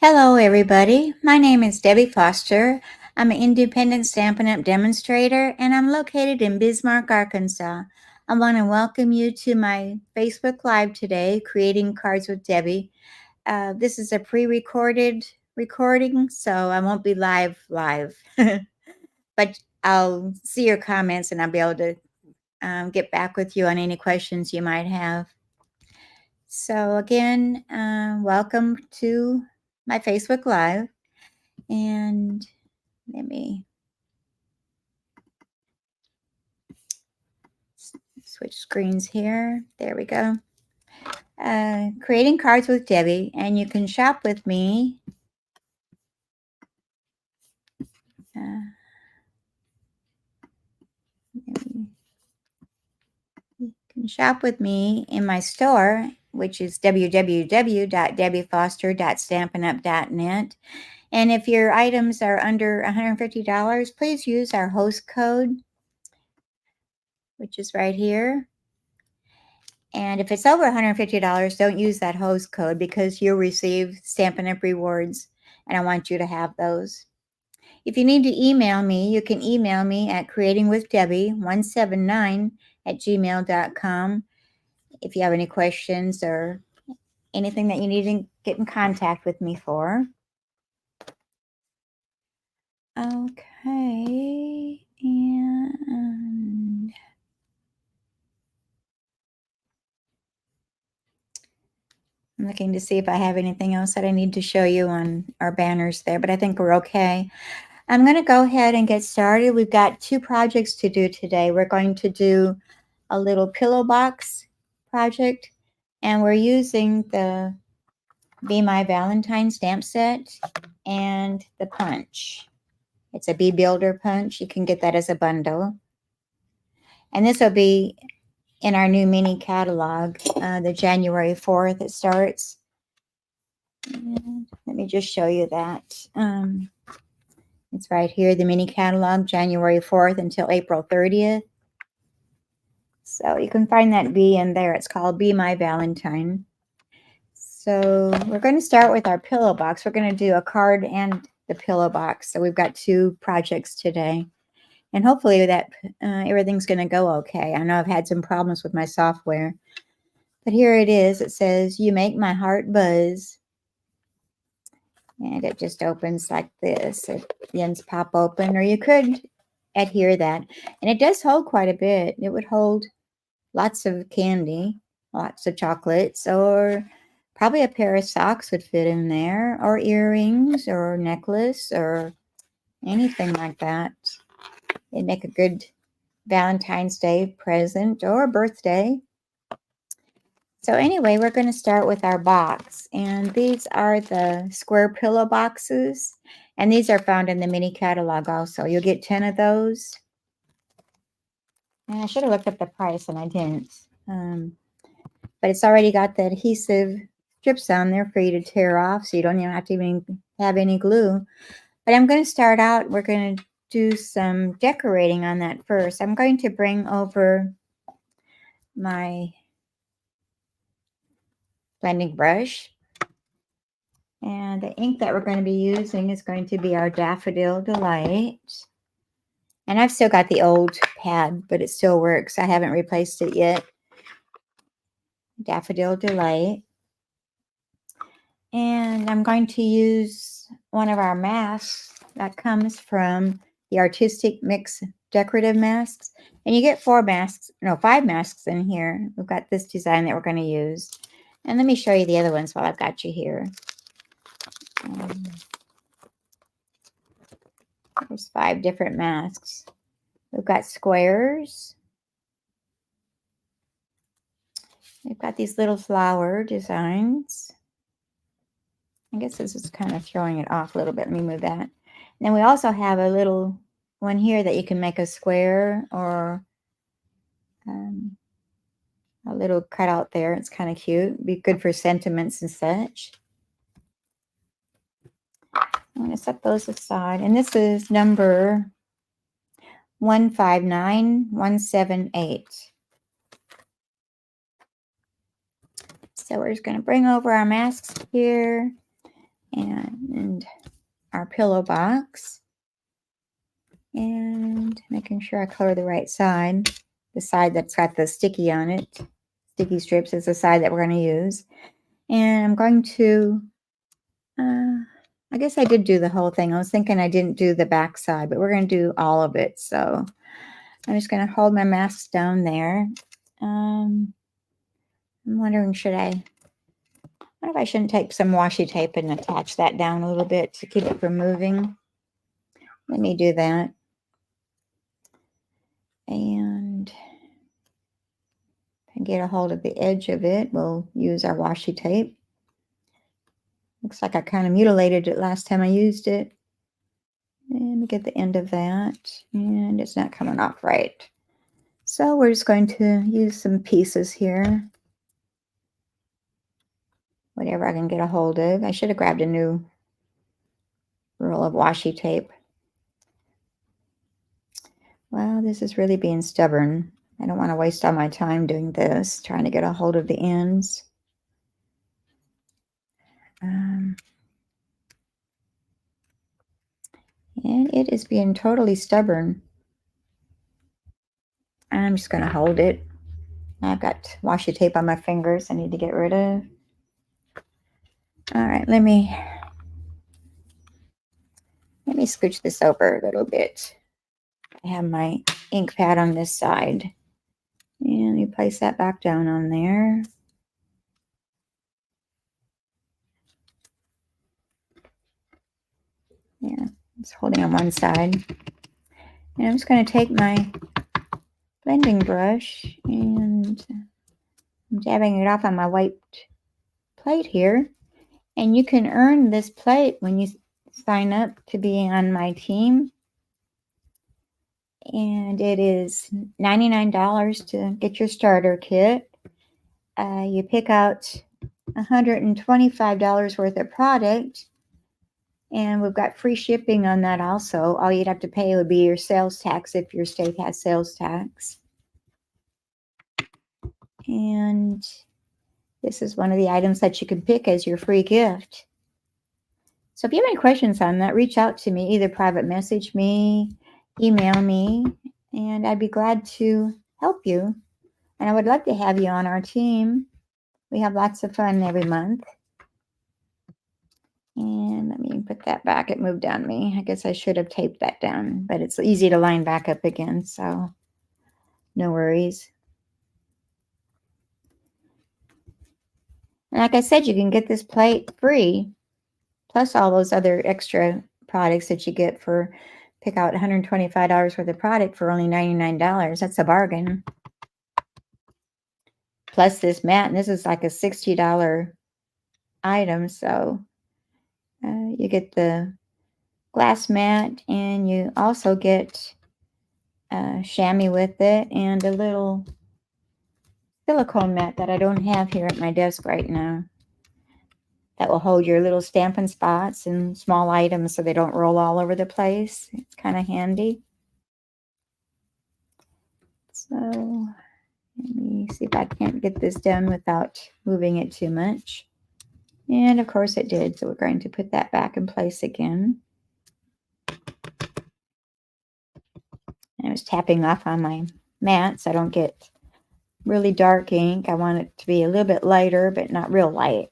Hello, everybody. My name is Debbie Foster. I'm an independent Stampin' Up! Demonstrator, and I'm located in Bismarck, Arkansas. I want to welcome you to my Facebook Live today, Creating Cards with Debbie. This is a pre-recorded recording, so I won't be live, but I'll see your comments and I'll be able to get back with you on any questions you might have. So again, welcome to my Facebook Live. And let me switch screens here. There we go. Creating Cards with Debbie, and you can shop with me. You can shop with me in my store, which is www.debbiefoster.stampinup.net. And if your items are under $150, please use our host code, which is right here. And if it's over $150, don't use that host code because you'll receive Stampin' Up! Rewards, and I want you to have those. If you need to email me, you can email me at creatingwithdebbie179@gmail.com if you have any questions or anything that you need to get in contact with me for. Okay, and I'm looking to see if I have anything else that I need to show you on our banners there, but I think we're okay. I'm going to go ahead and get started. We've got two projects to do today. We're going to do a little pillow box project, and we're using the Be My Valentine stamp set and the punch. It's a Bee Builder punch. You can get that as a bundle. And this will be in our new mini catalog, the January 4th it starts. And let me just show you that. It's right here, the mini catalog, January 4th until April 30th. So you can find that B in there. It's called Be My Valentine. So we're going to start with our pillow box. We're going to do a card and the pillow box. So we've got two projects today. And hopefully that everything's going to go okay. I know I've had some problems with my software. But here it is. It says, "You make my heart buzz." And it just opens like this. The ends pop open, or you could adhere that. And it does hold quite a bit. It would hold lots of candy, lots of chocolates, or probably a pair of socks would fit in there, or earrings, or necklace, or anything like that. It'd make a good Valentine's Day present or birthday. So anyway, we're going to start with our box, and these are the square pillow boxes, and these are found in the mini catalog also. You'll get 10 of those. And I should have looked up the price, and I didn't. But it's already got the adhesive strips on there for you to tear off, so you don't even have to even have any glue. But I'm going to start out, we're going to do some decorating on that first. I'm going to bring over my blending brush. And the ink that we're going to be using is going to be our Daffodil Delight. And I've still got the old pad, but it still works. I haven't replaced it yet. Daffodil Delight. And I'm going to use one of our masks that comes from the Artistic Mix Decorative Masks. And you get 5 masks in here. We've got this design that we're going to use. And let me show you the other ones while I've got you here. There's 5 different masks. We've got squares. We've got these little flower designs. I guess this is kind of throwing it off a little bit. Let me move that. And then we also have a little one here that you can make a square or a little cutout there. It's kind of cute. Be good for sentiments and such. I'm going to set those aside. And this is number 159178. So we're just going to bring over our masks here. and our pillow box, and making sure I color the right side. The side that's got the sticky on it, sticky strips, is the side that we're going to use. And I'm going to, I guess I did do the whole thing. I was thinking I didn't do the back side, but we're going to do all of it. So I'm just going to hold my masks down there. I'm wondering, what if I shouldn't take some washi tape and attach that down a little bit to keep it from moving? Let me do that. And if I get a hold of the edge of it, we'll use our washi tape. Looks like I kind of mutilated it last time I used it. And get the end of that, and it's not coming off right. So we're just going to use some pieces here. Whatever I can get a hold of. I should have grabbed a new roll of washi tape. Well, this is really being stubborn. I don't want to waste all my time doing this, trying to get a hold of the ends. And it is being totally stubborn. I'm just going to hold it. I've got washi tape on my fingers I need to get rid of. All right, let me scooch this over a little bit. I have my ink pad on this side. And you place that back down on there. Yeah, it's holding on one side. And I'm just going to take my blending brush and I'm dabbing it off on my white plate here. And you can earn this plate when you sign up to be on my team. And it is $99 to get your starter kit. You pick out $125 worth of product. And we've got free shipping on that also. All you'd have to pay would be your sales tax if your state has sales tax. And this is one of the items that you can pick as your free gift. So if you have any questions on that, reach out to me. Either private message me, email me, and I'd be glad to help you. And I would love to have you on our team. We have lots of fun every month. And let me put that back. It moved on me. I guess I should have taped that down, but it's easy to line back up again, so no worries. And like I said, you can get this plate free, plus all those other extra products that you get for, pick out $125 worth of product for only $99. That's a bargain. Plus this mat, and this is like a $60 item, so you get the glass mat, and you also get chamois with it, and a little silicone mat that I don't have here at my desk right now. That will hold your little Stampin' spots and small items so they don't roll all over the place. It's kind of handy. So let me see if I can't get this done without moving it too much. And of course it did. So we're going to put that back in place again. I was tapping off on my mat so I don't get really dark ink. I want it to be a little bit lighter, but not real light.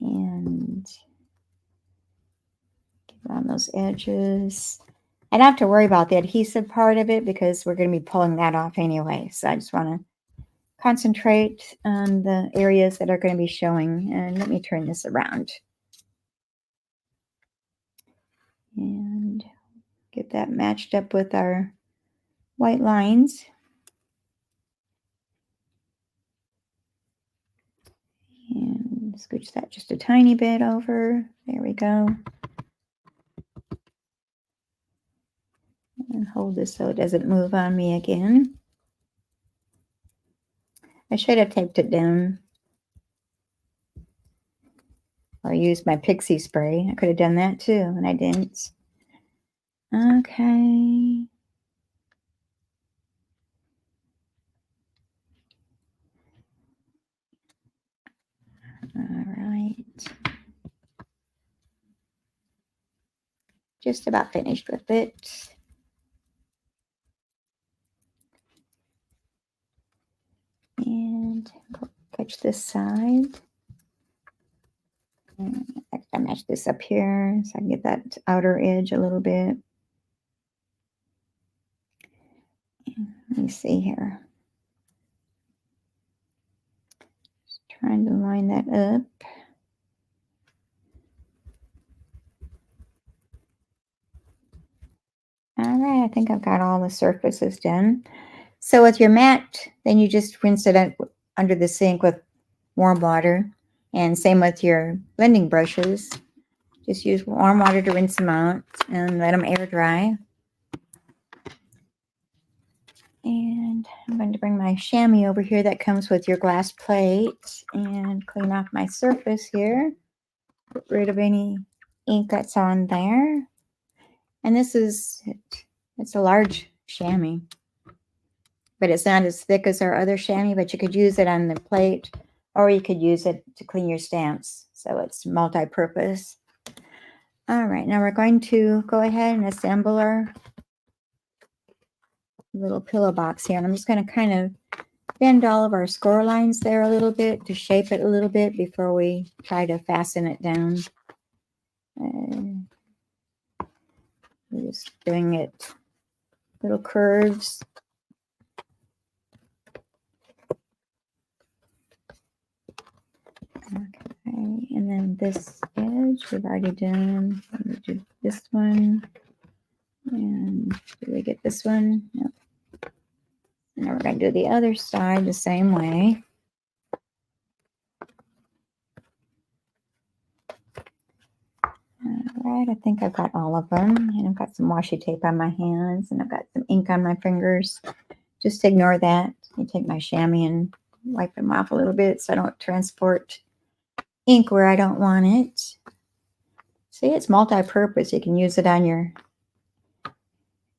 And get around those edges. I don't have to worry about the adhesive part of it because we're going to be pulling that off anyway. So I just want to concentrate on the areas that are going to be showing. And let me turn this around. And get that matched up with our white lines. And scooch that just a tiny bit over. There we go. And hold this so it doesn't move on me again. I should have taped it down. Or used my pixie spray. I could have done that too, and I didn't. Okay. All right. just about finished with it. And catch this side. And I match this up here so I can get that outer edge a little bit. Let me see here. Just trying to line that up. All right, I think I've got all the surfaces done. So with your mat, then you just rinse it out under the sink with warm water. And same with your blending brushes. Just use warm water to rinse them out and let them air dry. And I'm going to bring my chamois over here that comes with your glass plate and clean off my surface here. Get rid of any ink that's on there. And this is, it's a large chamois, but it's not as thick as our other chamois, but you could use it on the plate or you could use it to clean your stamps. So it's multi-purpose. All right, now we're going to go ahead and assemble our little pillow box here. And I'm just going to kind of bend all of our score lines there a little bit to shape it a little bit before we try to fasten it down. We're just doing it little curves. Okay, and then this edge we've already done. Let me do this one. And do we get this one? Nope. And now we're going to do the other side the same way. All right, I think I've got all of them. And I've got some washi tape on my hands and I've got some ink on my fingers. Just ignore that. I take my chamois and wipe them off a little bit so I don't transport ink where I don't want it. See, it's multi-purpose. You can use it on your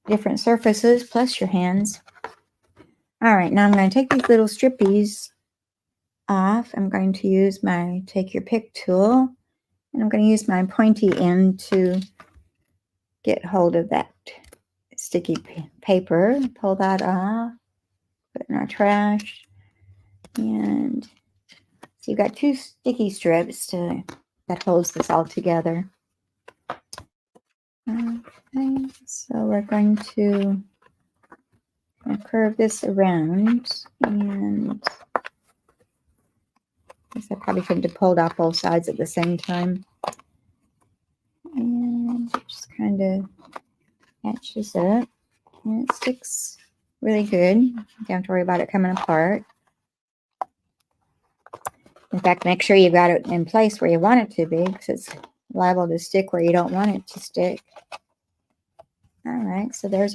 different surfaces plus your hands. All right, now I'm going to take these little strippies off. I'm going to use my take your pick tool, and I'm going to use my pointy end to get hold of that sticky paper. Pull that off, put it in our trash, and so you've got two sticky strips that holds this all together. Okay, so we're going to curve this around, and I guess I probably could have pulled off both sides at the same time. And just kind of match this up, and it sticks really good. You don't have to worry about it coming apart. In fact, make sure you've got it in place where you want it to be, because it's liable to stick where you don't want it to stick. All right, so there's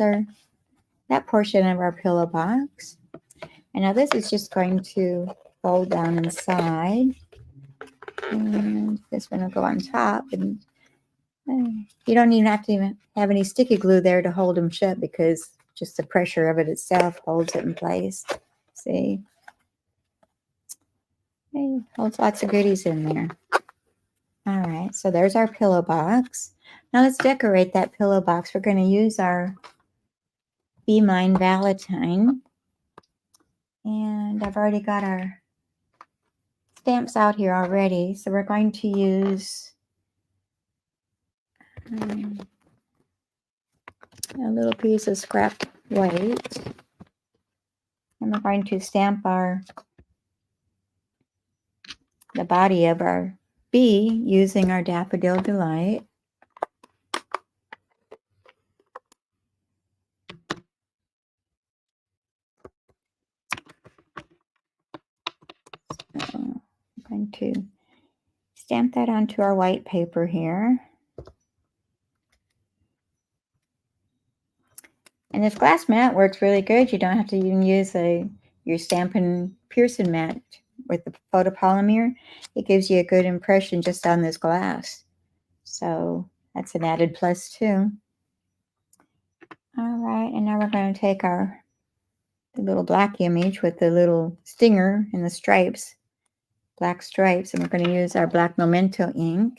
that portion of our pillow box. And now this is just going to fold down inside. And this one will go on top. And you don't even have to have any sticky glue there to hold them shut, because just the pressure of it itself holds it in place. See? It holds lots of goodies in there. All right, so there's our pillow box. Now let's decorate that pillow box. We're going to use our Be Mine Valentine. And I've already got our stamps out here already. So we're going to use a little piece of scrap white. And we're going to stamp the body of our bee using our Daffodil Delight. So I'm going to stamp that onto our white paper here. And this glass mat works really good. You don't have to even use your Stampin' Pearson mat with the photopolymer. It gives you a good impression just on this glass. So that's an added plus too. All right, and now we're going to take the little black image with the little stinger and the stripes, black stripes, and we're going to use our black Memento ink.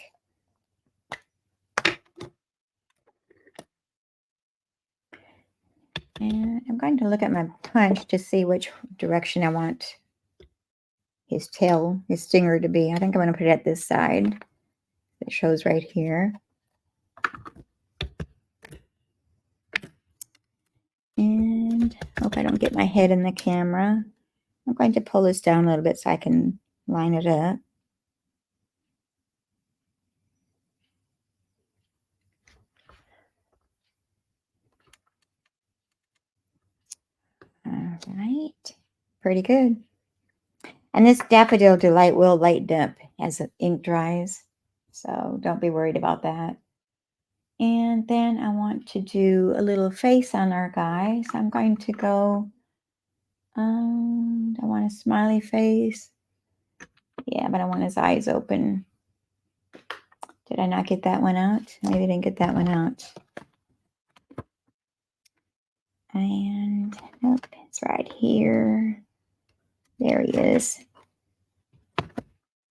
And I'm going to look at my punch to see which direction I want his tail, his stinger to be. I think I'm going to put it at this side. It shows right here. And hope I don't get my head in the camera. I'm going to pull this down a little bit so I can line it up. All right, pretty good. And this Daffodil Delight will lighten up as the ink dries, so don't be worried about that. And then I want to do a little face on our guy, so I'm going to go, I want a smiley face. Yeah, but I want his eyes open. Did I not get that one out? Maybe I didn't get that one out. And nope, it's right here. There he is. Let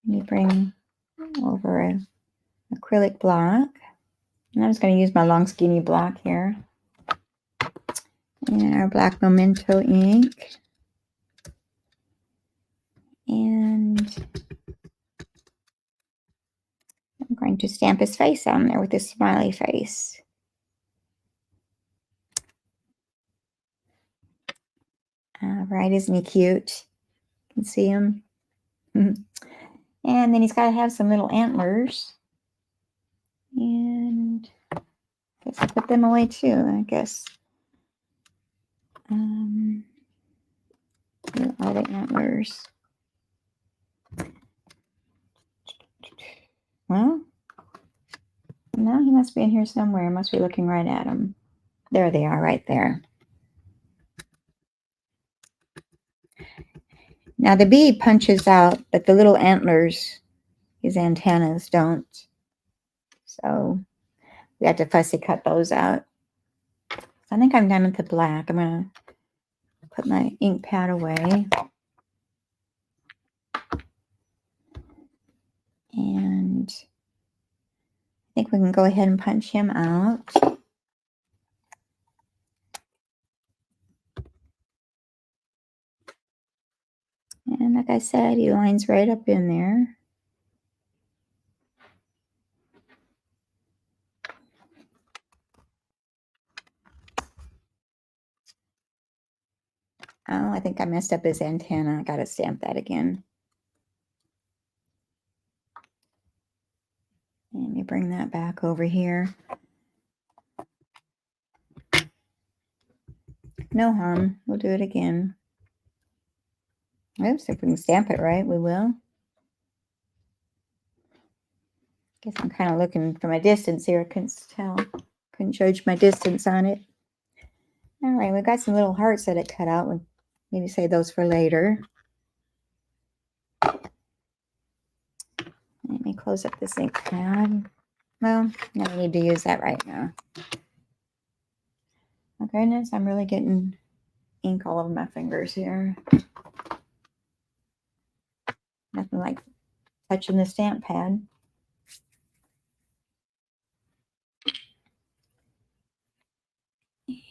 me bring over an acrylic block. And I'm just going to use my long skinny block here. And our black memento ink. And I'm going to stamp his face on there with this smiley face. All right, isn't he cute? You can see him. And then he's got to have some little antlers. And I guess I put them away too, I guess. Where are the antlers? Well, no, he must be in here somewhere. I must be looking right at him. There they are, right there. Now the bee punches out, but the little antlers, his antennas don't. So we have to fussy cut those out. So I think I'm done with the black. I'm going to put my ink pad away. And I think we can go ahead and punch him out. And like I said, he lines right up in there. Oh, I think I messed up his antenna. I got to stamp that again. Let me bring that back over here. No harm. We'll do it again. Oops, if we can stamp it right, we will. Guess I'm kind of looking from a distance here. I couldn't tell. Couldn't judge my distance on it. All right, we've got some little hearts that it cut out. We'll maybe save those for later. Let me close up this ink pad. Well, no need to use that right now. Oh goodness, I'm really getting ink all over my fingers here. Nothing like touching the stamp pad.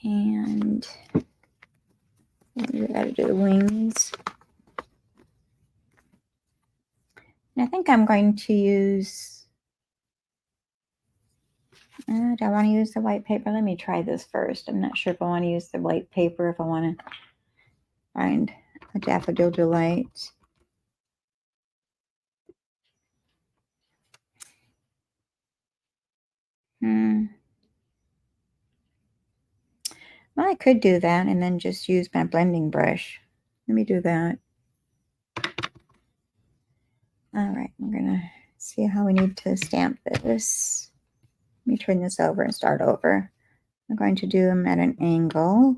And we gotta do the wings. And I think I'm going to use, do I want to use the white paper? Let me try this first. I'm not sure if I want to use the white paper, if I want to find a Daffodil Delight. Well, I could do that and then just use my blending brush. Let me do that. All right, I'm going to see how we need to stamp this. Let me turn this over and start over. I'm going to do them at an angle.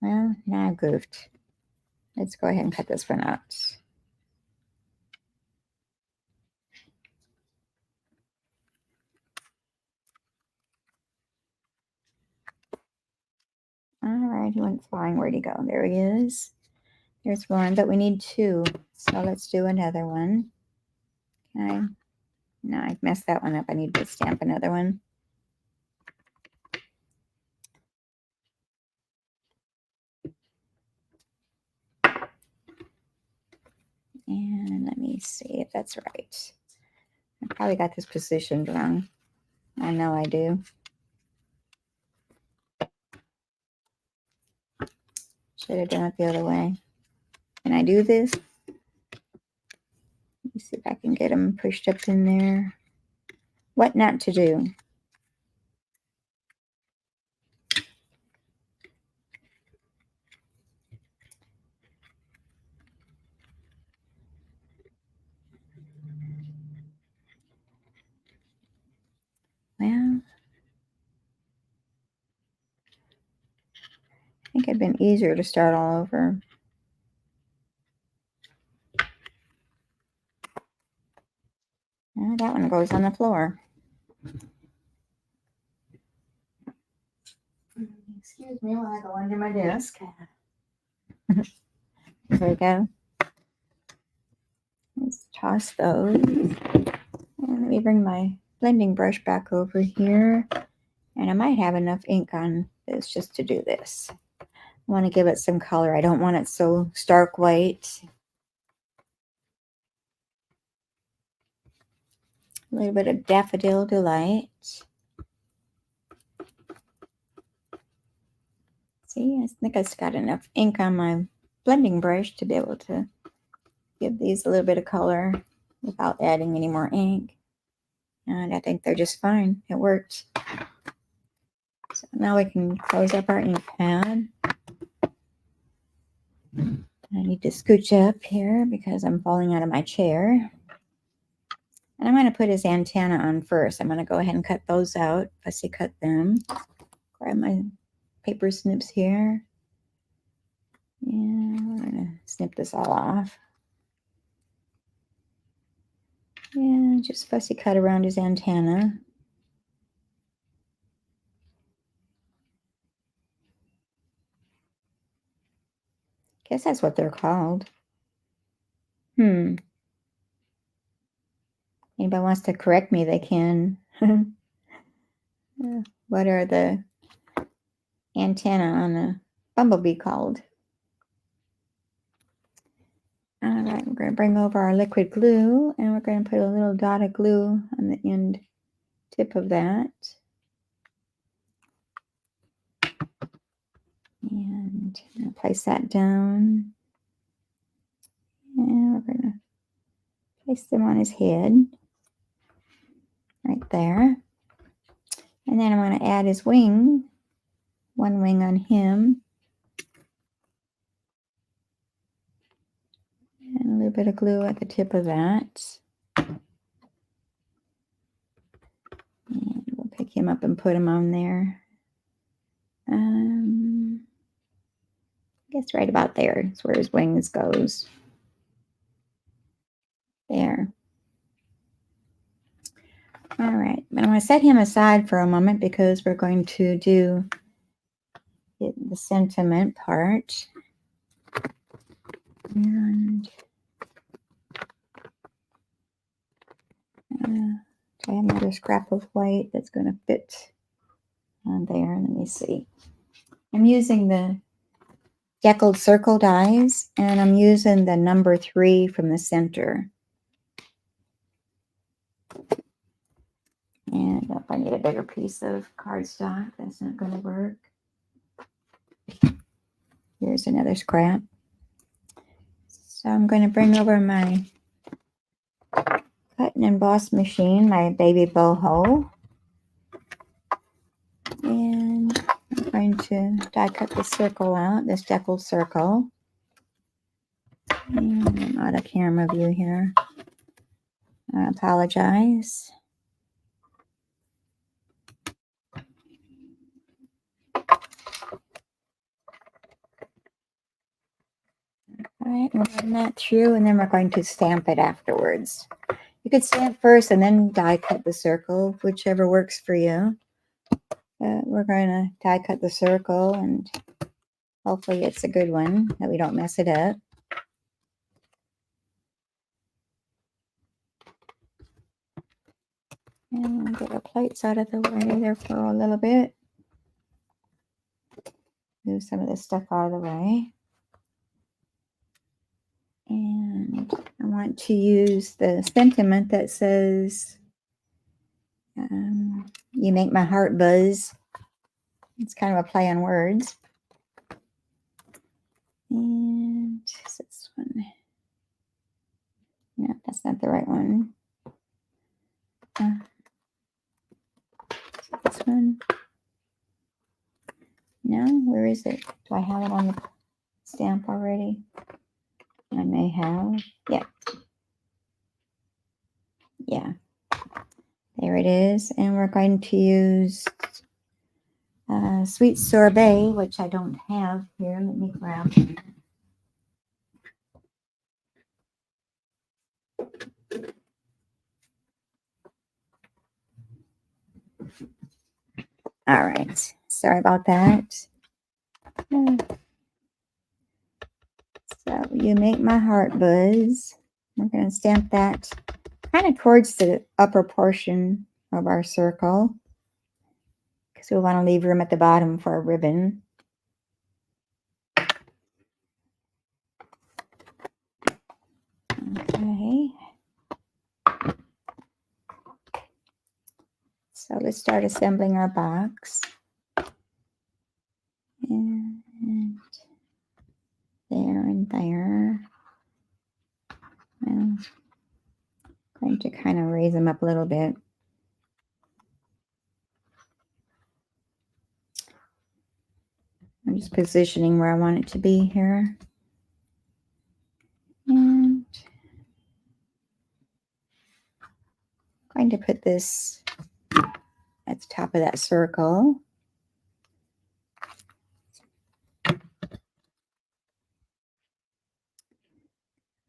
Well, now I goofed. Let's go ahead and cut this one out. All right, he went flying. Where'd he go? There he is. There's one, but we need two. So let's do another one. Okay. No, I messed that one up. I need to stamp another one. And let me see if that's right. I probably got this positioned wrong. I know I do. Should have done it the other way. Can I do this? Let me see if I can get them pushed up in there. What not to do? Well, I think it'd been easier to start all over. That one goes on the floor. Excuse me while I go under my desk. There we go. Let's toss those. And let me bring my blending brush back over here. And I might have enough ink on this just to do this. I want to give it some color. I don't want it so stark white. A little bit of Daffodil Delight. See, I think I've got enough ink on my blending brush to be able to give these a little bit of color without adding any more ink. And I think they're just fine. It worked. So now we can close up our ink pad. I need to scooch up here because I'm falling out of my chair. And I'm going to put his antenna on first. I'm going to go ahead and cut those out. Fussy cut them. Grab my paper snips here. And we're going to snip this all off. Yeah, just fussy cut around his antenna. Guess that's what they're called. Anybody wants to correct me, they can. What are the antenna on a bumblebee called? All right, we're going to bring over our liquid glue, and we're going to put a little dot of glue on the end tip of that. And I'll place that down. And we're going to place them on his head. Right there. And then I'm going to add his wing. One wing on him. And a little bit of glue at the tip of that. And we'll pick him up and put him on there. I guess right about there is where his wings goes. There. All right, but I'm going to set him aside for a moment because we're going to do the sentiment part. And I have another scrap of white that's going to fit on there. Let me see. I'm using the deckled circle dies, and I'm using the number 3 from the center. And if I need a bigger piece of cardstock, that's not going to work. Here's another scrap. So I'm going to bring over my cut and emboss machine, my baby boho. And I'm going to die cut the circle out, this deckled circle. And I'm out of camera view here. I apologize. All right, we'll run that through, and then we're going to stamp it afterwards. You could stamp first and then die cut the circle, whichever works for you. We're going to die cut the circle, and hopefully it's a good one, that we don't mess it up. And get our plates out of the way there for a little bit. Move some of this stuff out of the way. And I want to use the sentiment that says, you make my heart buzz. It's kind of a play on words. And this one. No, that's not the right one. This one. No, where is it? Do I have it on the stamp already? I may have. Yeah. Yeah. There it is. And we're going to use sweet sorbet, which I don't have here. Let me grab it. All right. Sorry about that. So you make my heart buzz. We're going to stamp that kind of towards the upper portion of our circle because we want to leave room at the bottom for a ribbon. Okay. So let's start assembling our box. And there and there. Well, I'm going to kind of raise them up a little bit. I'm just positioning where I want it to be here. And I'm going to put this at the top of that circle.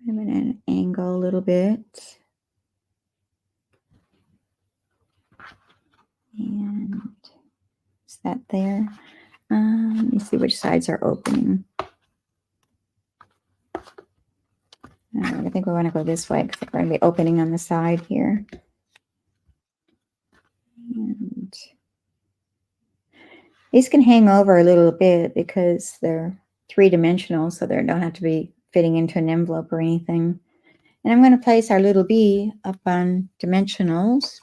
I'm going to angle a little bit. And is that there? Let me see which sides are opening. I think we want to go this way because we're going to be opening on the side here. And these can hang over a little bit because they're three-dimensional, so they don't have to be fitting into an envelope or anything. And I'm going to place our little bee up on dimensionals.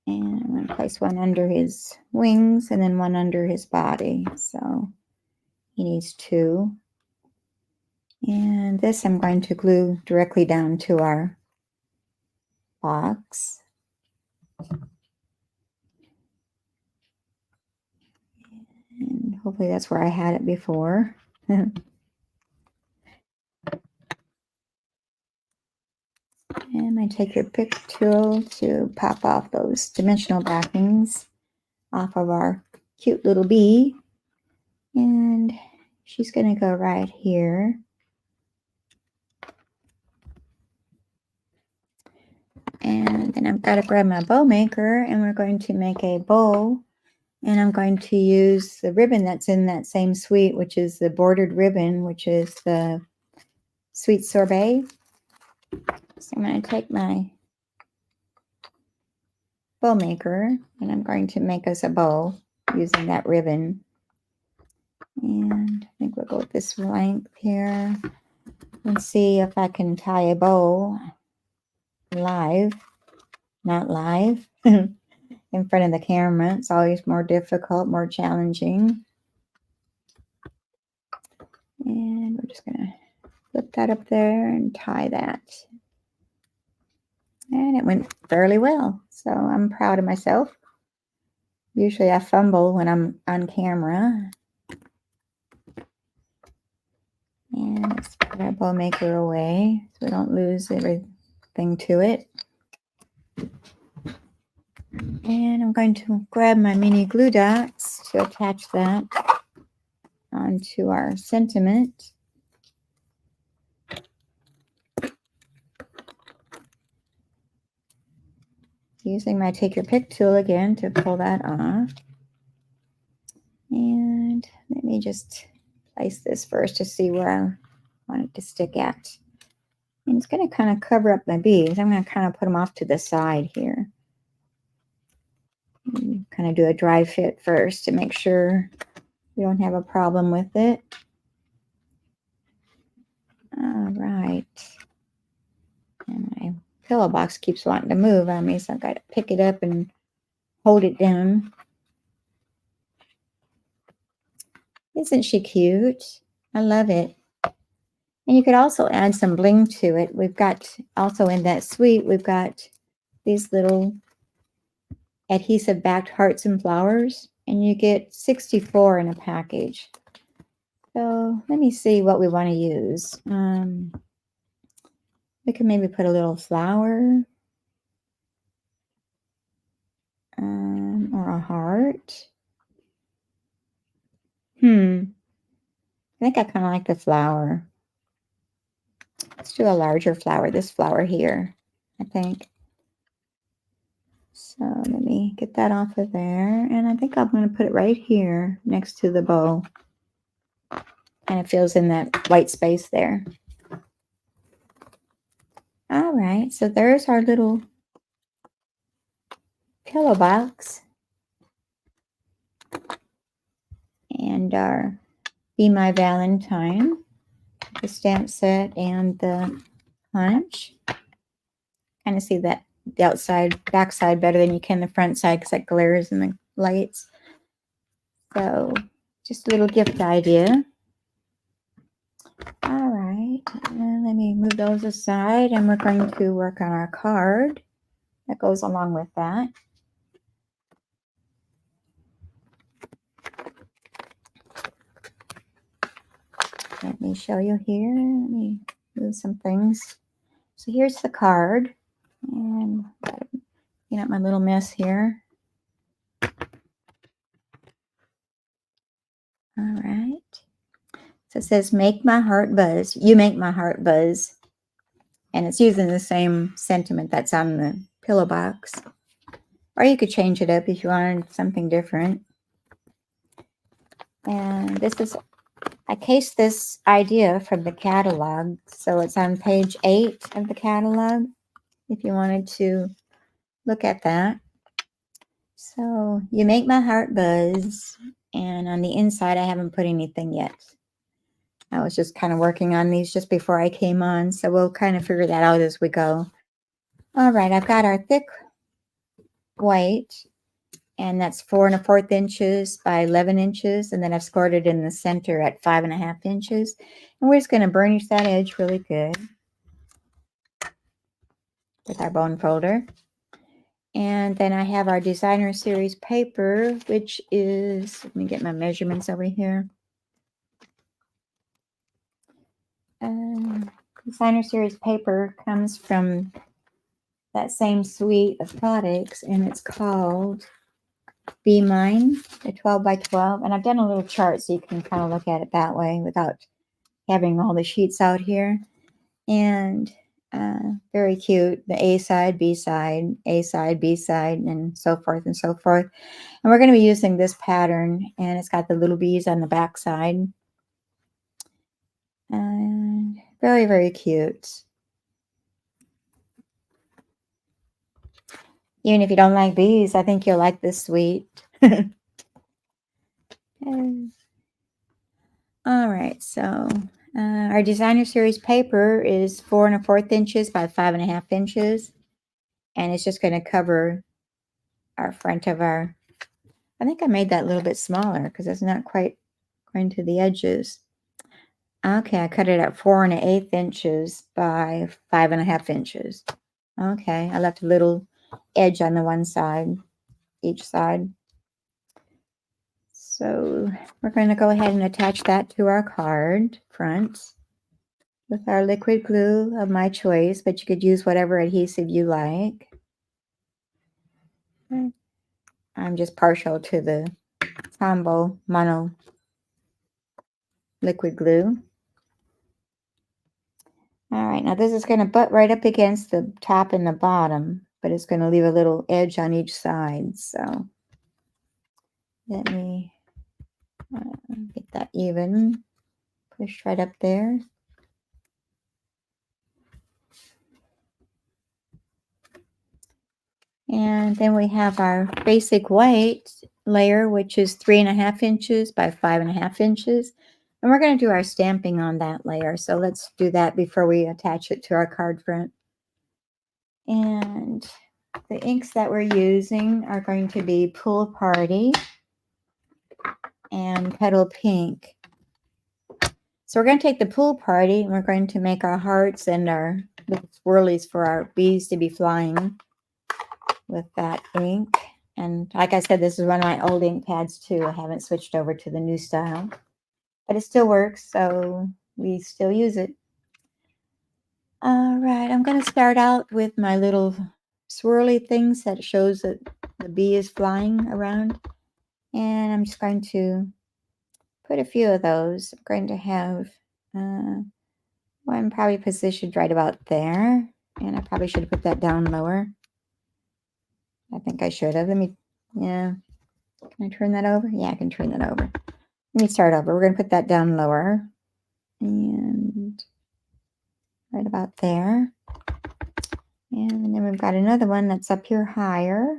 And I'm going to place one under his wings and then one under his body. So he needs two. And this I'm going to glue directly down to our box. And hopefully that's where I had it before. And I take your pick tool to pop off those dimensional backings off of our cute little bee. And she's going to go right here. And then I've got to grab my bow maker and we're going to make a bow. And I'm going to use the ribbon that's in that same suite, which is the bordered ribbon, which is the sweet sorbet. So I'm going to take my bow maker and I'm going to make us a bow using that ribbon. And I think we'll go with this length here and see if I can tie a bow live, not live, in front of the camera. It's always more difficult, more challenging. And we're just going to flip that up there and tie that. And it went fairly well. So I'm proud of myself. Usually I fumble when I'm on camera. And let's put our bow maker away so we don't lose everything to it. And I'm going to grab my mini glue dots to attach that onto our sentiment. Using my take your pick tool again to pull that off. And let me just place this first to see where want it to stick at. And it's going to kind of cover up my beads. I'm going to kind of put them off to the side here. Kind of do a dry fit first to make sure we don't have a problem with it. All right. And my pillow box keeps wanting to move on me, so I've got to pick it up and hold it down. Isn't she cute? I love it. And you could also add some bling to it. We've got also in that suite, we've got these little adhesive backed hearts and flowers, and you get 64 in a package. So let me see what we want to use. We can maybe put a little flower or a heart. I think I kind of like the flower. Let's do a larger flower, this flower here, I think. So let me get that off of there. And I think I'm going to put it right here next to the bow. And it fills in that white space there. All right, so there's our little pillow box. And our Be My Valentine, the stamp set and the punch. Kind of see that the outside, back side better than you can the front side because that glares in the lights. So just a little gift idea. All right, and let me move those aside, and we're going to work on our card that goes along with that. Let me show you here. Let me move some things. So here's the card, and clean up my little mess here. All right. So it says, make my heart buzz. You make my heart buzz. And it's using the same sentiment that's on the pillow box. Or you could change it up if you wanted something different. And this is, I cased this idea from the catalog. So it's on page 8 of the catalog, if you wanted to look at that. So you make my heart buzz. And on the inside, I haven't put anything yet. I was just kind of working on these just before I came on, so we'll kind of figure that out as we go. All right, I've got our thick white, and that's 4 1/4 inches by 11 inches, and then I've scored it in the center at 5 1/2 inches. And we're just going to burnish that edge really good with our bone folder. And then I have our designer series paper, which is, let me get my measurements over here. Designer series paper comes from that same suite of products, and it's called Be Mine, the 12 by 12. And I've done a little chart so you can kind of look at it that way without having all the sheets out here. And very cute. The A side, B side, A side, B side, and so forth and so forth. And we're going to be using this pattern, and it's got the little bees on the back side. And very, very cute. Even if you don't like bees, I think you'll like this suite. All right, so our designer series paper is 4 1/4 inches by 5 1/2 inches, and it's just going to cover our front of our. I think I made that a little bit smaller because it's not quite going to the edges. Okay, I cut it at 4 1/8 inches by 5 1/2 inches. Okay, I left a little edge on the one side, each side. So we're going to go ahead and attach that to our card front with our liquid glue of my choice, but you could use whatever adhesive you like. I'm just partial to the Tombow Mono liquid glue. All right, now this is going to butt right up against the top and the bottom, but it's going to leave a little edge on each side. So let me get that even. Push right up there. And then we have our basic white layer, which is 3.5 inches by 5.5 inches. And we're going to do our stamping on that layer. So let's do that before we attach it to our card front. And the inks that we're using are going to be Pool Party and Petal Pink. So we're going to take the Pool Party and we're going to make our hearts and our little swirlies for our bees to be flying with that ink. And like I said, this is one of my old ink pads too. I haven't switched over to the new style, but it still works, so we still use it. All right, I'm going to start out with my little swirly things that shows that the bee is flying around. And I'm just going to put a few of those. I'm going to have one probably positioned right about there. And I probably should have put that down lower. I think I should have. Yeah. Can I turn that over? Yeah, I can turn that over. Let me start over. We're going to put that down lower. And right about there. And then we've got another one that's up here higher.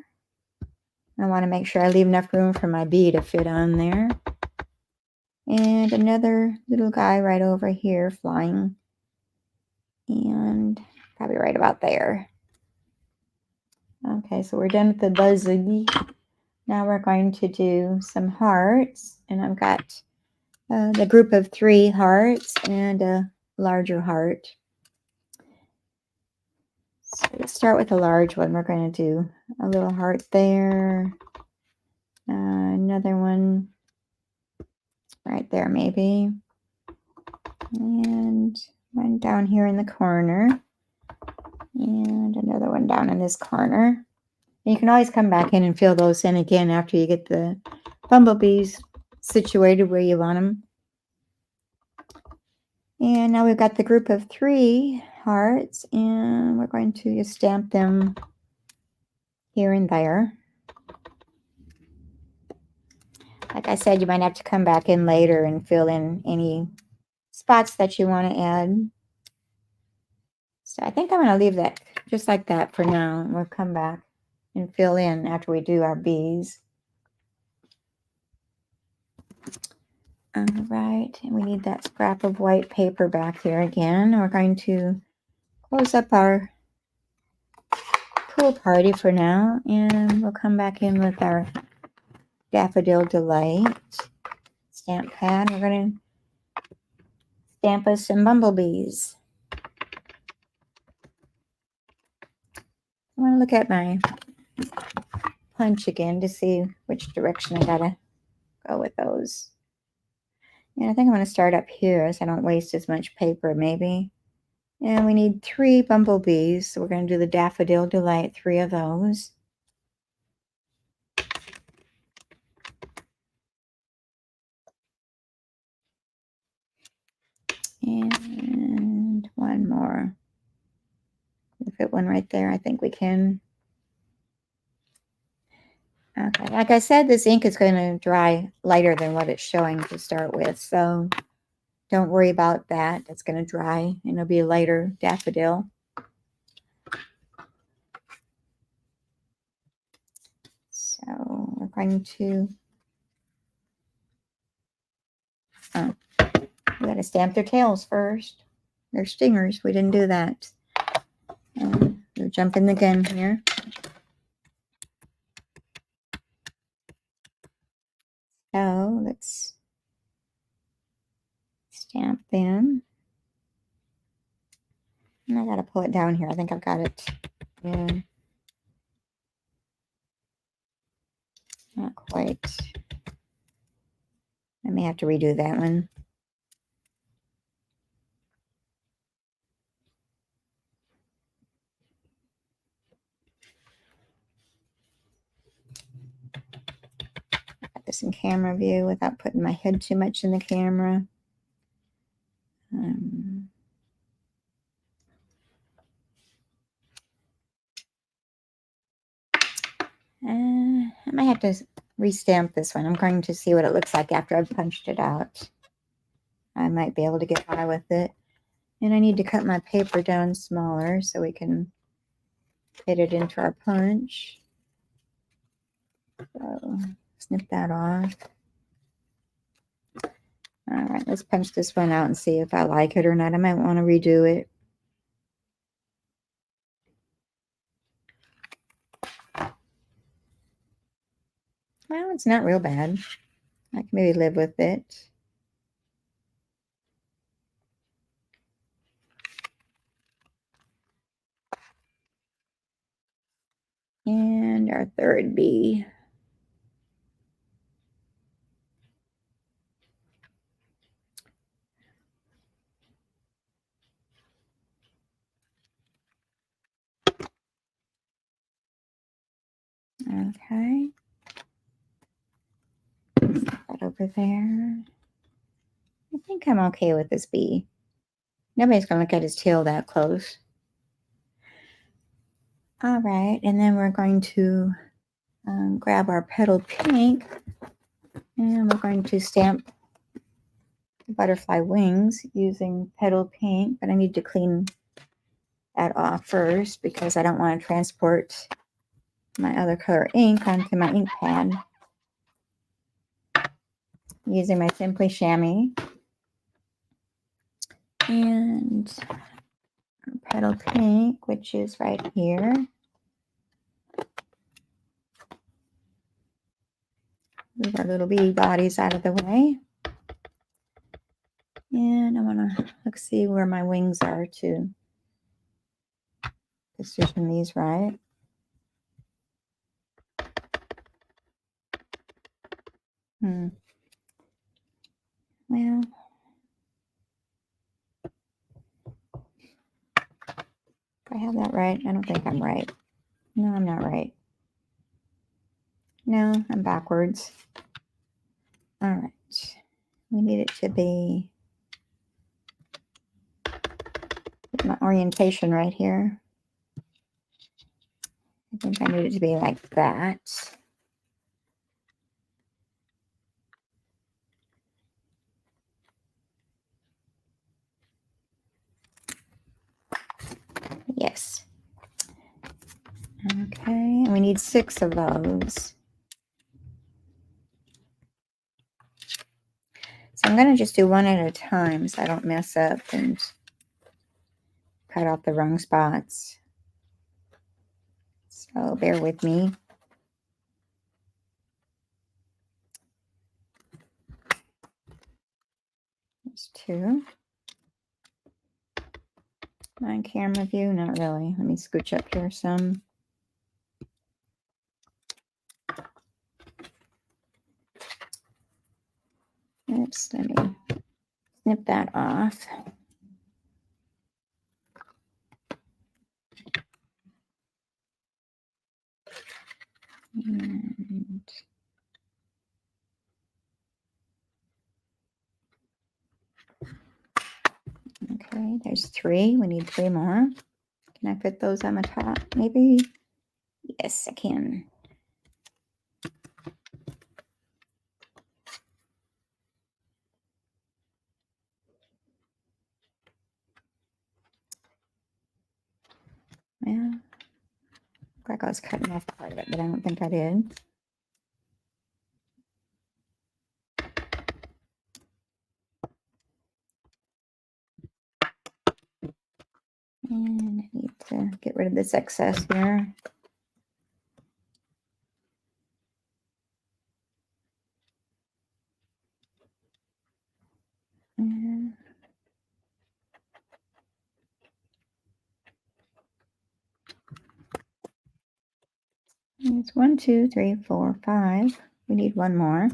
I want to make sure I leave enough room for my bee to fit on there. And another little guy right over here flying. And probably right about there. Okay, so we're done with the buzzy. Now we're going to do some hearts. And I've got the group of 3 hearts and a larger heart. So let's start with a large one. We're going to do a little heart there. Another one right there maybe. And one down here in the corner. And another one down in this corner. And you can always come back in and fill those in again after you get the bumblebees situated where you want them. And now we've got the group of 3 hearts, and we're going to just stamp them here and there. Like I said, you might have to come back in later and fill in any spots that you want to add. So I think I'm going to leave that just like that for now. We'll come back and fill in after we do our bees. All right, and we need that scrap of white paper back here again. We're going to close up our Pool Party for now, and we'll come back in with our Daffodil Delight stamp pad. We're going to stamp us some bumblebees. I want to look at my punch again to see which direction I gotta go with those. And I think I'm going to start up here so I don't waste as much paper maybe. And we need 3 bumblebees, so we're going to do the Daffodil Delight, 3 of those. And one more. We'll fit one right there. I think we can. Okay, like I said, this ink is going to dry lighter than what it's showing to start with, so don't worry about that. It's going to dry, and it'll be a lighter daffodil. So we're going to, we got to stamp their tails first. Their stingers. We didn't do that. We're jumping the gun here. So let's stamp them. And I got to pull it down here. I think I've got it. Yeah. Not quite. I may have to redo that one. Got this in camera view without putting my head too much in the camera. I might have to restamp this one. I'm going to see what it looks like after I've punched it out. I might be able to get by with it. And I need to cut my paper down smaller so we can fit it into our punch. So snip that off. All right, let's punch this one out and see if I like it or not. I might want to redo it. Well, it's not real bad. I can maybe live with it. And our third bee. Okay. Put that over there. I think I'm okay with this bee. Nobody's going to look at his tail that close. All right, and then we're going to grab our petal pink, and we're going to stamp the butterfly wings using petal pink, but I need to clean that off first because I don't want to transport my other color ink onto my ink pad. Using my Simply Chamois and petal pink, which is right here. Move our little bee bodies out of the way. And I want to see where my wings are to position these right. Well, do I have that right? I don't think I'm right. No, I'm not right. No, I'm backwards. All right. We need it to be my orientation right here. I think I need it to be like that. Yes. Okay, we need 6 of those. So I'm going to just do one at a time so I don't mess up and cut off the wrong spots. So bear with me. There's 2. On camera view, not really. Let me scooch up here some. Oops, let me snip that off. And okay, there's 3. We need 3 more. Can I fit those on the top? Maybe? Yes, I can. Yeah. Looked like I was cutting off part of it, but I don't think I did. And I need to get rid of this excess here. And it's 1, 2, 3, 4, 5. We need 1 more.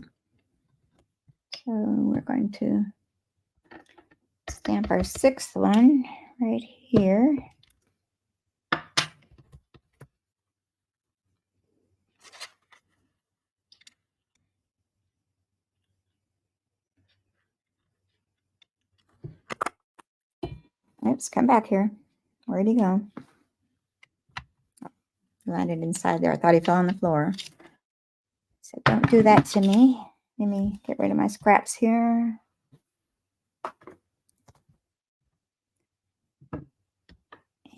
So we're going to stamp our 6th one right here. Oops, come back here. Where'd he go? Oh, landed inside there. I thought he fell on the floor. So don't do that to me. Let me get rid of my scraps here.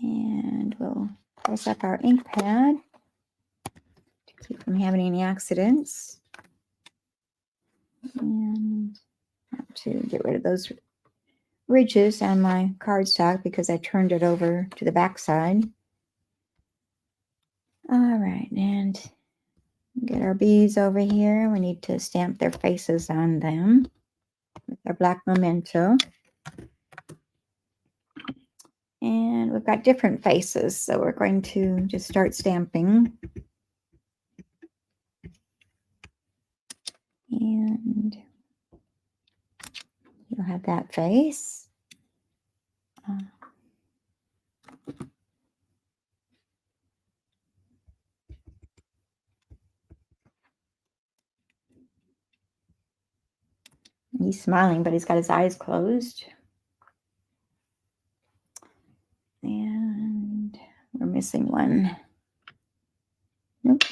And we'll press up our ink pad to keep from having any accidents. And to get rid of those ridges on my cardstock because I turned it over to the back side. All right, and get our bees over here. We need to stamp their faces on them with our black memento. And we've got different faces, so we're going to just start stamping. And you'll have that face. He's smiling, but he's got his eyes closed. And we're missing one. Nope.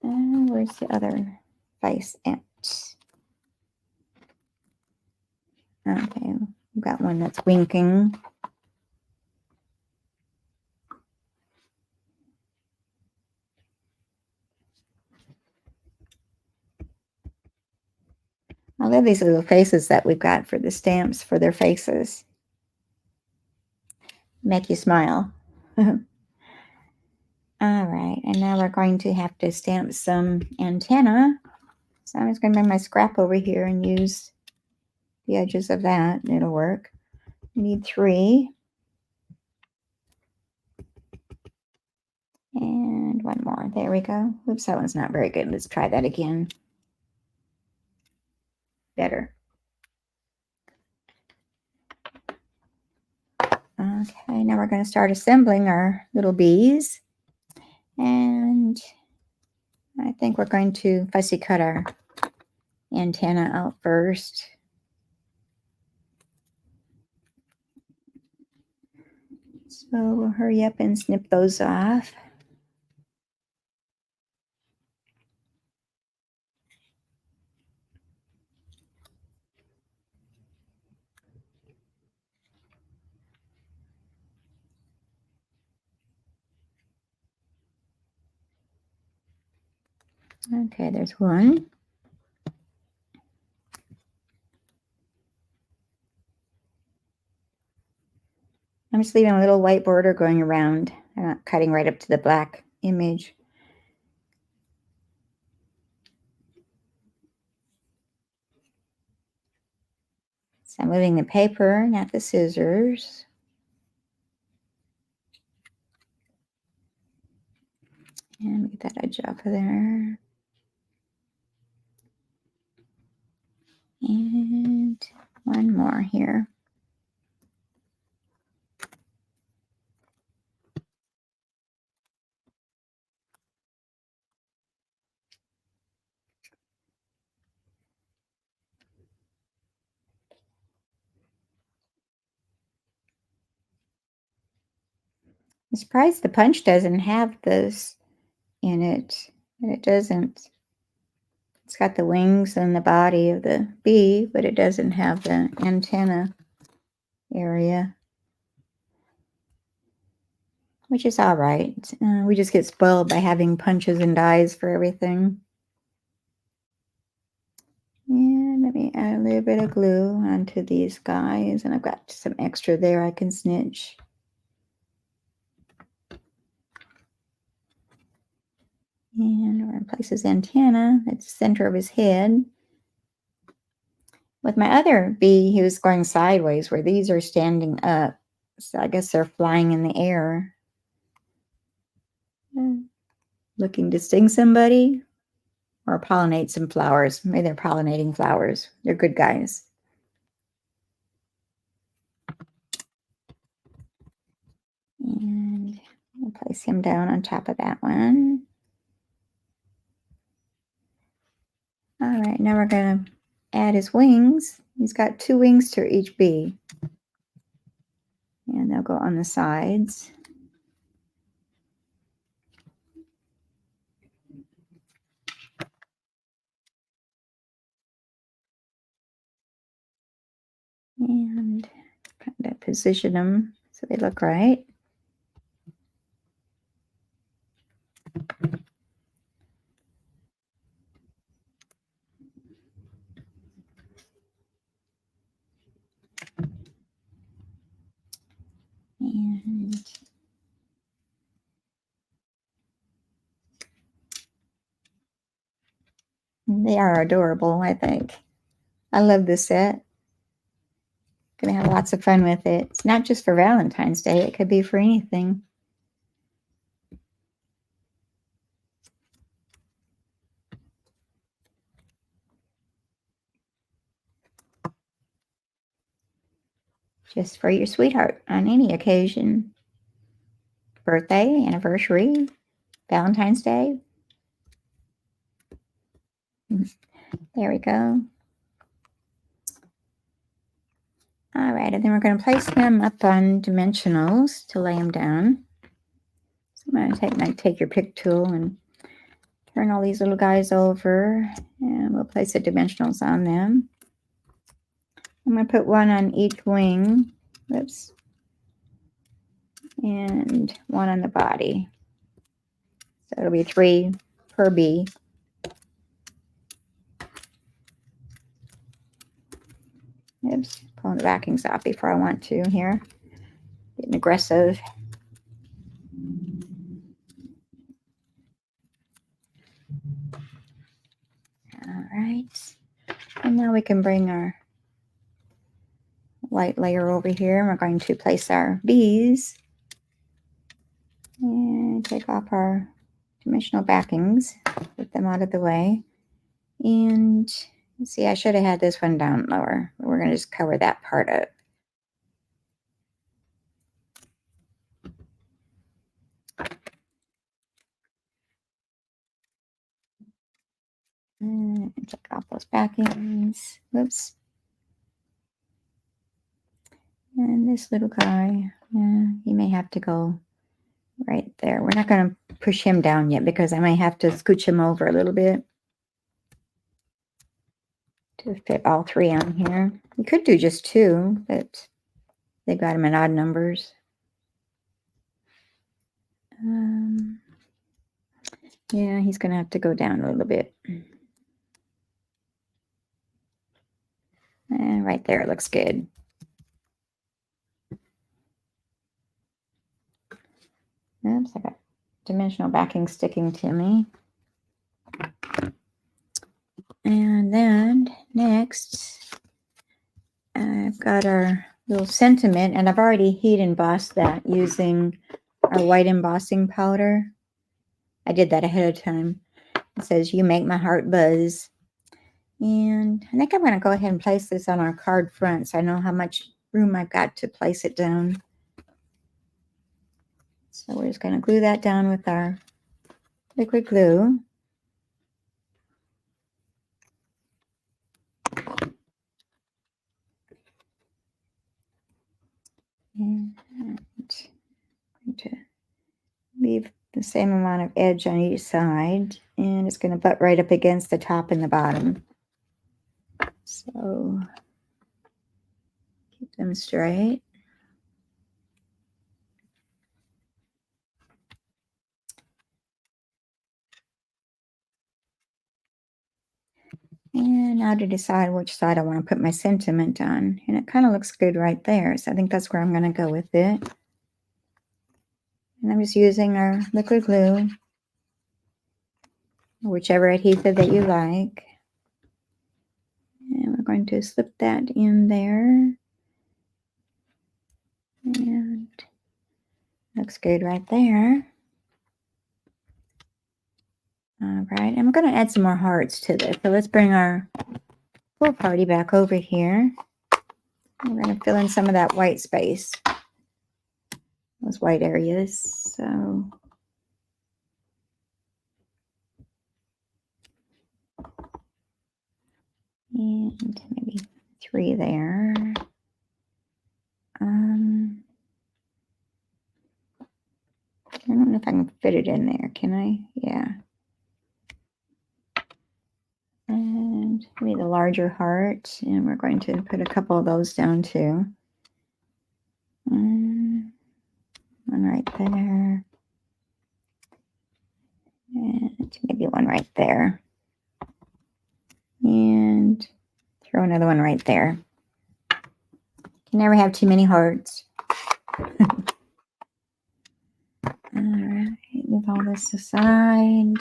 And where's the other face at? Okay, we've got one that's winking. I love these little faces that we've got for the stamps for their faces. Make you smile. All right, and now we're going to have to stamp some antenna. So I'm just going to bring my scrap over here and use the edges of that. It'll work. We need 3. And one more. There we go. Oops, that one's not very good. Let's try that again. Better. Okay, now we're going to start assembling our little bees. And I think we're going to fussy cut our antenna out first. So we'll hurry up and snip those off. Okay, there's one. I'm just leaving a little white border going around. I'm not cutting right up to the black image. So I'm moving the paper, not the scissors. And get that edge off of there. And one more here. I'm surprised the punch doesn't have this in it. It doesn't. It's got the wings and the body of the bee, but it doesn't have the antenna area, which is all right. We just get spoiled by having punches and dies for everything. And let me add a little bit of glue onto these guys, and I've got some extra there I can snitch. And we're going to place his antenna at the center of his head. With my other bee, he was going sideways, where these are standing up. So I guess they're flying in the air. Looking to sting somebody or pollinate some flowers. Maybe they're pollinating flowers. They're good guys. And we'll place him down on top of that one. All right, now we're going to add his wings. He's got 2 wings to each bee. And they'll go on the sides. And kind of position them so they look right. And they are adorable, I think. I love this set. Gonna have lots of fun with it. It's not just for Valentine's Day, it could be for anything. Just for your sweetheart on any occasion. Birthday, anniversary, Valentine's Day. There we go. All right, and then we're going to place them up on dimensionals to lay them down. So I'm going to take your pick tool and turn all these little guys over, and we'll place the dimensionals on them. I'm going to put one on each wing. Whoops. And one on the body. So it'll be 3 per bee. Oops, pulling the backings off before I want to here. Getting aggressive. All right. And now we can bring our white layer over here. We're going to place our bees. And take off our dimensional backings. Put them out of the way. And see, I should have had this one down lower. We're going to just cover that part up. And take off those backings. Whoops. And this little guy, he may have to go right there. We're not going to push him down yet because I may have to scooch him over a little bit to fit all 3 on here. You could do just 2, but they got them in odd numbers. Yeah, he's going to have to go down a little bit. And right there, it looks good. Oops, I got dimensional backing sticking to me. And then next, I've got our little sentiment, and I've already heat embossed that using our white embossing powder. I did that ahead of time. It says, "You make my heart buzz." And I think I'm going to go ahead and place this on our card front so I know how much room I've got to place it down. So we're just going to glue that down with our liquid glue. And I'm going to leave the same amount of edge on each side, and it's going to butt right up against the top and the bottom. So keep them straight. And now to decide which side I want to put my sentiment on. And it kind of looks good right there. So I think that's where I'm going to go with it. And I'm just using our liquid glue, whichever adhesive that you like. And we're going to slip that in there. And looks good right there. All right, and we're going to add some more hearts to this. So let's bring our pool party back over here. We're going to fill in some of that white space, those white areas. So and maybe 3 there. I don't know if I can fit it in there. Can I? Yeah. And maybe the larger heart, and we're going to put a couple of those down too. One right there. And maybe one right there. And throw another one right there. Can never have too many hearts. All right, move all this aside.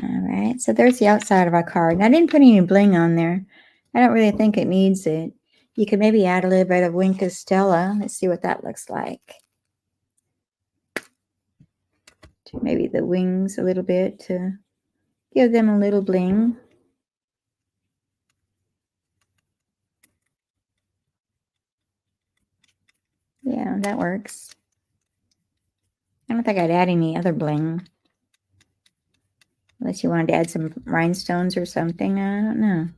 All right, so there's the outside of our card. And I didn't put any bling on there. I don't really think it needs it. You could maybe add a little bit of Wink of Stella. Let's see what that looks like. Maybe the wings a little bit to give them a little bling. Yeah, that works. I don't think I'd add any other bling. Unless you wanted to add some rhinestones or something. I don't know.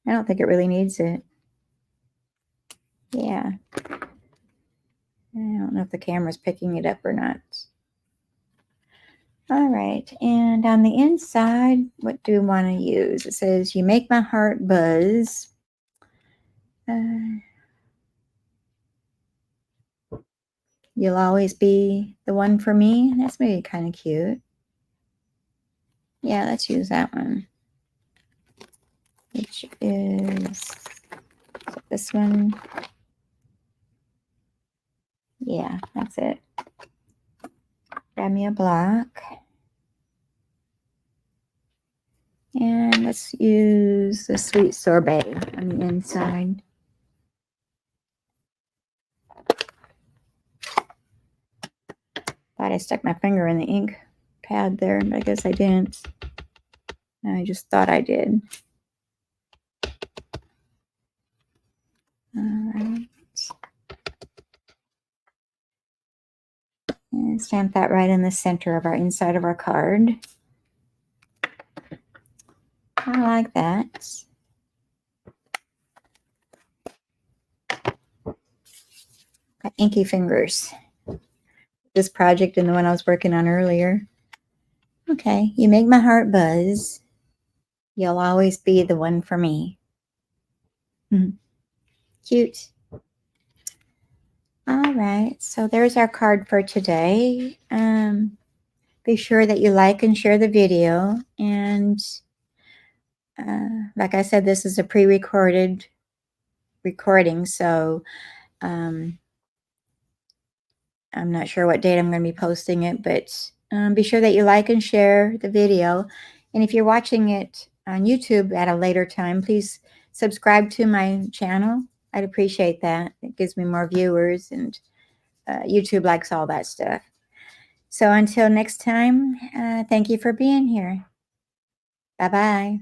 I don't think it really needs it. Yeah. I don't know if the camera's picking it up or not. All right. And on the inside, what do we want to use? It says, "You make my heart buzz." You'll always be the one for me. That's maybe kind of cute. Yeah, let's use that one. Which is this one. Yeah, that's it. Grab me a block. And let's use the sweet sorbet on the inside. Thought I stuck my finger in the ink pad there, but I guess I didn't. I just thought I did. All right. And stamp that right in the center of our inside of our card. I like that. Got inky fingers. This project and the one I was working on earlier. Okay, you make my heart buzz. You'll always be the one for me. Cute. All right, so there's our card for today. Be sure that you like and share the video. And like I said, this is a pre-recorded recording, so I'm not sure what date I'm going to be posting it, but be sure that you like and share the video. And if you're watching it on YouTube at a later time, please subscribe to my channel. I'd appreciate that. It gives me more viewers, and YouTube likes all that stuff. So until next time, thank you for being here. Bye-bye.